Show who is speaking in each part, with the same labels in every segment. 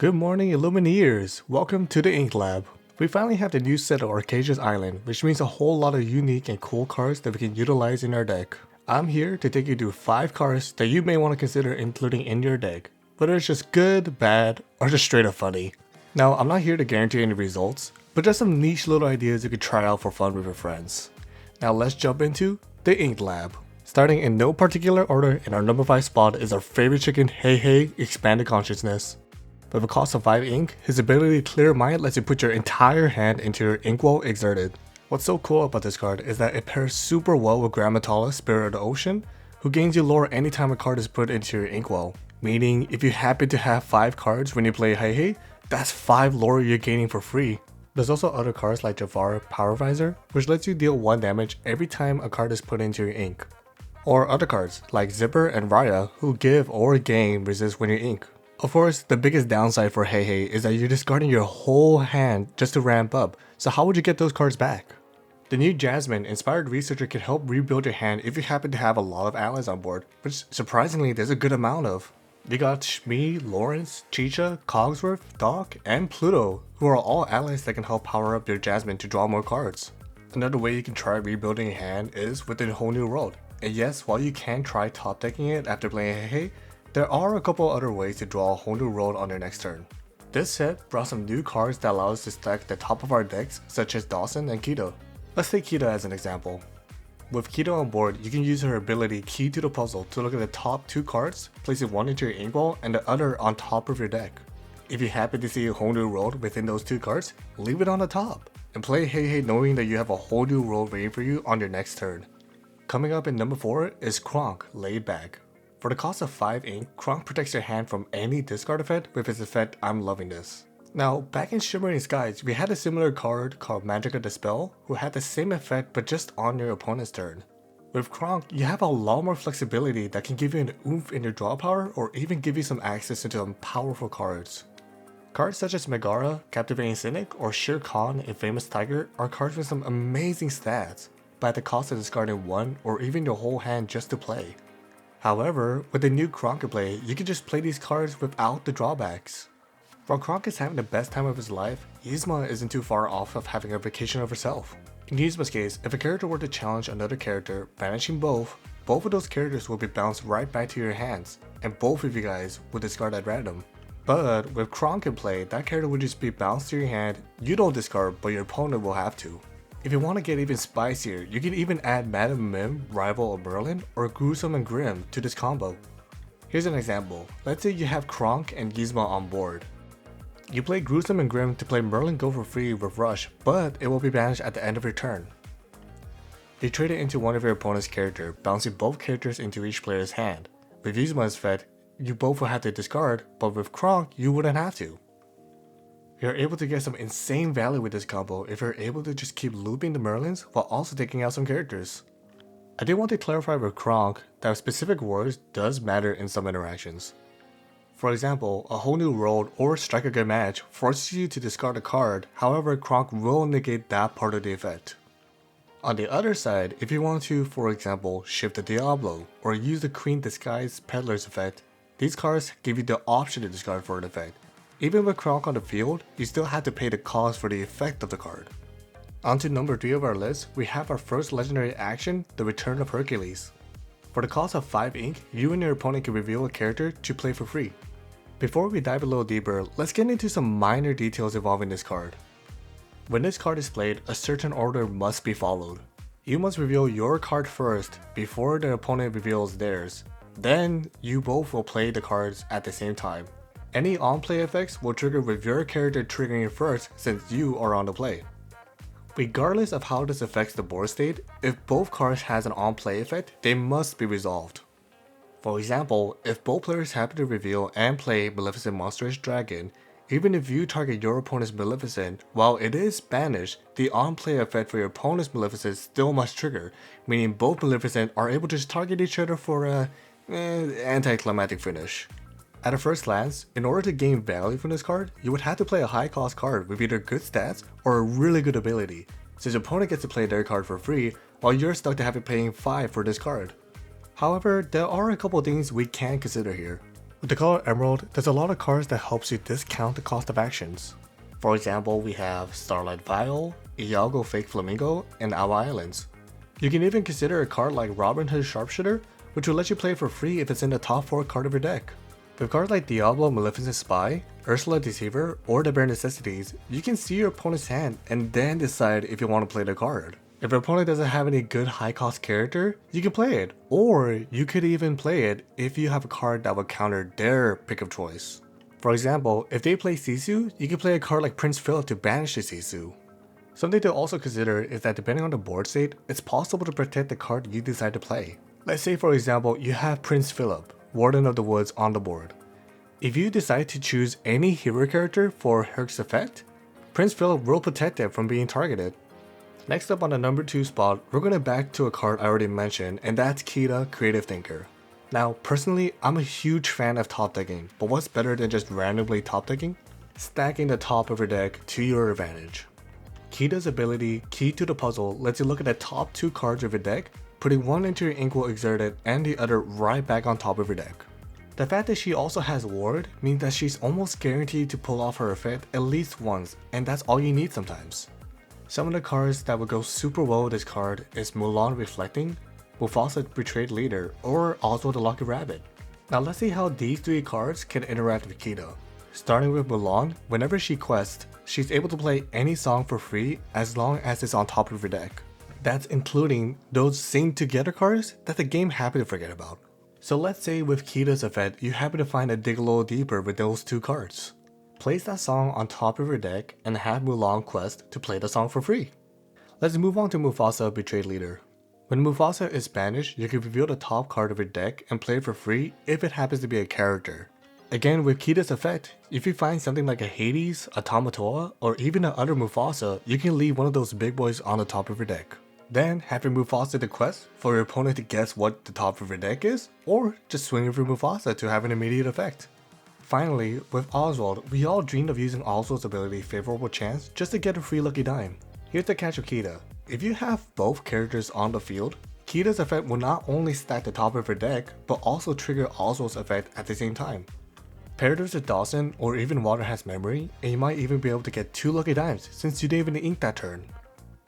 Speaker 1: Good morning, Illumineers! Welcome to the Ink Lab. We finally have the new set of Archazia's Island, which means a whole lot of unique and cool cards that we can utilize in our deck. I'm here to take you through 5 cards that you may want to consider including in your deck, whether it's just good, bad, or just straight up funny. Now, I'm not here to guarantee any results, but just some niche little ideas you could try out for fun with your friends. Now let's jump into the Ink Lab. Starting in no particular order, in our number 5 spot is our favorite chicken, Hey Hey Expanded Consciousness. With a cost of 5 ink, his ability Clear Mind lets you put your entire hand into your inkwell exerted. What's so cool about this card is that it pairs super well with Grammatala, Spirit of the Ocean, who gains you lore anytime a card is put into your inkwell. Meaning, if you happen to have 5 cards when you play Hey Hey, that's 5 lore you're gaining for free. There's also other cards like Jafar Power Visor, which lets you deal 1 damage every time a card is put into your ink. Or other cards like Zipper and Raya, who give or gain resist when you ink. Of course, the biggest downside for Hey Hey is that you're discarding your whole hand just to ramp up, so how would you get those cards back? The new Jasmine Inspired Researcher can help rebuild your hand if you happen to have a lot of allies on board, which surprisingly there's a good amount of. You got Shmi, Lawrence, Chicha, Cogsworth, Doc, and Pluto, who are all allies that can help power up your Jasmine to draw more cards. Another way you can try rebuilding your hand is with a whole new world. And yes, while you can try top decking it after playing Hey Hey, there are a couple other ways to draw a whole new world on your next turn. This set brought some new cards that allow us to stack the top of our decks, such as Dawson and Keto. Let's take Keto as an example. With Keto on board, you can use her ability Key to the Puzzle to look at the top 2 cards, placing one into your inkwell and the other on top of your deck. If you happen to see a whole new world within those 2 cards, leave it on the top, and play Hey Hey knowing that you have a whole new world waiting for you on your next turn. Coming up in number 4 is Kronk, Laid Back. For the cost of 5 ink, Kronk protects your hand from any discard effect with his effect I'm Loving This. Now, back in Shimmering Skies, we had a similar card called Magica Dispel, who had the same effect but just on your opponent's turn. With Kronk, you have a lot more flexibility that can give you an oomph in your draw power or even give you some access into some powerful cards. Cards such as Megara, Captivating Cynic, or Shere Khan in Famous Tiger are cards with some amazing stats, but at the cost of discarding one or even your whole hand just to play. However, with the new Kronk play, you can just play these cards without the drawbacks. While Kronk is having the best time of his life, Yzma isn't too far off of having a vacation of herself. In Yzma's case, if a character were to challenge another character, banishing both of those characters will be bounced right back to your hands, and both of you guys will discard at random. But with Kronk in play, that character would just be bounced to your hand, you don't discard, but your opponent will have to. If you want to get even spicier, you can even add Madame Mim, Rival of Merlin, or Gruesome and Grim to this combo. Here's an example. Let's say you have Kronk and Yzma on board. You play Gruesome and Grim to play Merlin Go for free with Rush, but it will be banished at the end of your turn. You trade it into one of your opponent's character, bouncing both characters into each player's hand. With Yzma's effect, you both will have to discard, but with Kronk, you wouldn't have to. You're able to get some insane value with this combo if you're able to just keep looping the Merlins while also taking out some characters. I did want to clarify with Kronk that specific words does matter in some interactions. For example, a whole new world or strike a good match forces you to discard a card, however Kronk will negate that part of the effect. On the other side, if you want to, for example, shift the Diablo or use the Queen Disguise Peddler's effect, these cards give you the option to discard for an effect. Even with Kronk on the field, you still have to pay the cost for the effect of the card. On to number 3 of our list, we have our first legendary action, the Return of Hercules. For the cost of 5 ink, you and your opponent can reveal a character to play for free. Before we dive a little deeper, let's get into some minor details involving this card. When this card is played, a certain order must be followed. You must reveal your card first before the opponent reveals theirs. Then, you both will play the cards at the same time. Any on-play effects will trigger with your character triggering first since you are on the play. Regardless of how this affects the board state, if both cards has an on-play effect, they must be resolved. For example, if both players happen to reveal and play Maleficent Monstrous Dragon, even if you target your opponent's Maleficent, while it is banished, the on-play effect for your opponent's Maleficent still must trigger, meaning both Maleficent are able to just target each other for a anticlimactic finish. At a first glance, in order to gain value from this card, you would have to play a high cost card with either good stats or a really good ability, since your opponent gets to play their card for free while you're stuck to having paying 5 for this card. However, there are a couple things we can consider here. With the color Emerald, there's a lot of cards that helps you discount the cost of actions. For example, we have Starlight Vial, Iago Fake Flamingo, and Owl Islands. You can even consider a card like Robin Hood Sharpshooter, which will let you play for free if it's in the top 4 card of your deck. With cards like Diablo Maleficent Spy, Ursula Deceiver, or the Bare Necessities, you can see your opponent's hand and then decide if you want to play the card. If your opponent doesn't have any good high cost character, you can play it, or you could even play it if you have a card that would counter their pick of choice. For example, if they play Sisu, you can play a card like Prince Philip to banish the Sisu. Something to also consider is that depending on the board state, it's possible to protect the card you decide to play. Let's say for example, you have Prince Philip, Warden of the Woods on the board. If you decide to choose any hero character for Herc's effect, Prince Philip will protect it from being targeted. Next up on the number 2 spot, we're going to back to a card I already mentioned, and that's Kita, Creative Thinker. Now, personally, I'm a huge fan of top decking, but what's better than just randomly top decking? Stacking the top of your deck to your advantage. Kita's ability, Key to the Puzzle, lets you look at the top 2 cards of your deck, putting one into your Inkwell Exerted and the other right back on top of your deck. The fact that she also has Ward means that she's almost guaranteed to pull off her effect at least once, and that's all you need sometimes. Some of the cards that would go super well with this card is Mulan Reflecting, Mufasa Betrayed Leader, or Oswald the Lucky Rabbit. Now let's see how these 3 cards can interact with Kita. Starting with Mulan, whenever she quests, she's able to play any song for free as long as it's on top of your deck. That's including those Sing Together cards that the game happy to forget about. So let's say with Kita's effect, you happen to find a dig a little deeper with those 2 cards. Place that song on top of your deck and have Mulan quest to play the song for free. Let's move on to Mufasa Betrayed Leader. When Mufasa is banished, you can reveal the top card of your deck and play it for free if it happens to be a character. Again, with Kita's effect, if you find something like a Hades, a Tamatoa, or even another Mufasa, you can leave one of those big boys on the top of your deck. Then have your Mufasa the quest for your opponent to guess what the top of your deck is, or just swing with your Mufasa to have an immediate effect. Finally, with Oswald, we all dreamed of using Oswald's ability Favorable Chance just to get a free lucky dime. Here's the catch with Kita. If you have both characters on the field, Kita's effect will not only stack the top of your deck, but also trigger Oswald's effect at the same time. Pair this with Dawson or even Water Has Memory, and you might even be able to get 2 lucky dimes since you didn't even ink that turn.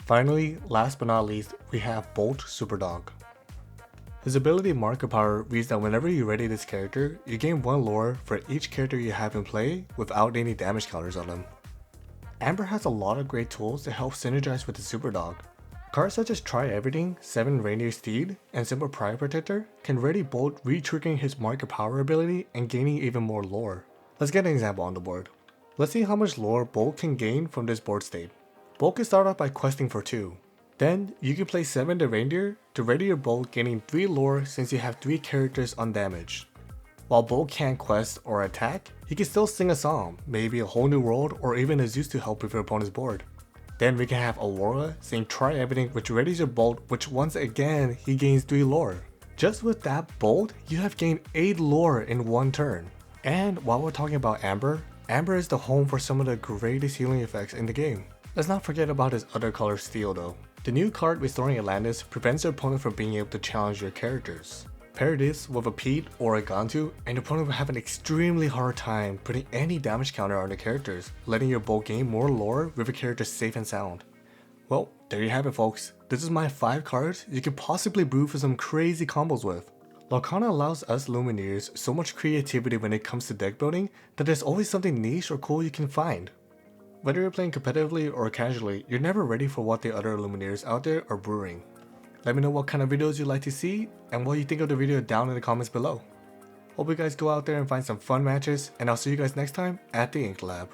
Speaker 1: Finally, last but not least, we have Bolt Superdog. His ability Marker Power reads that whenever you ready this character, you gain 1 lore for each character you have in play without any damage counters on them. Amber has a lot of great tools to help synergize with the Superdog. Cards such as Try Everything, 7 Reindeer Steed, and Simple Pride Protector can ready Bolt re-triggering his Marker Power ability and gaining even more lore. Let's get an example on the board. Let's see how much lore Bolt can gain from this board state. Bolt can start off by questing for 2. Then, you can play 7 the Reindeer to ready your Bolt gaining 3 lore since you have 3 characters undamaged. While Bolt can't quest or attack, he can still sing a song, maybe a whole new world or even a Zeus to help with your opponent's board. Then we can have Aurora saying Try Everything, which readies your Bolt, which once again he gains 3 lore. Just with that Bolt, you have gained 8 lore in 1 turn. And while we're talking about Amber, Amber is the home for some of the greatest healing effects in the game. Let's not forget about his other color Steel though. The new card Restoring Atlantis prevents your opponent from being able to challenge your characters. Pair this with a Pete or a Gantu, and your opponent will have an extremely hard time putting any damage counter on the characters, letting your Bolt gain more lore with your character safe and sound. Well, there you have it folks. This is my 5 cards you could possibly brew for some crazy combos with. Lorcana allows us Lumineers so much creativity when it comes to deck building that there's always something niche or cool you can find. Whether you're playing competitively or casually, you're never ready for what the other Lumineers out there are brewing. Let me know what kind of videos you'd like to see and what you think of the video down in the comments below. Hope you guys go out there and find some fun matches, and I'll see you guys next time at the Ink Lab.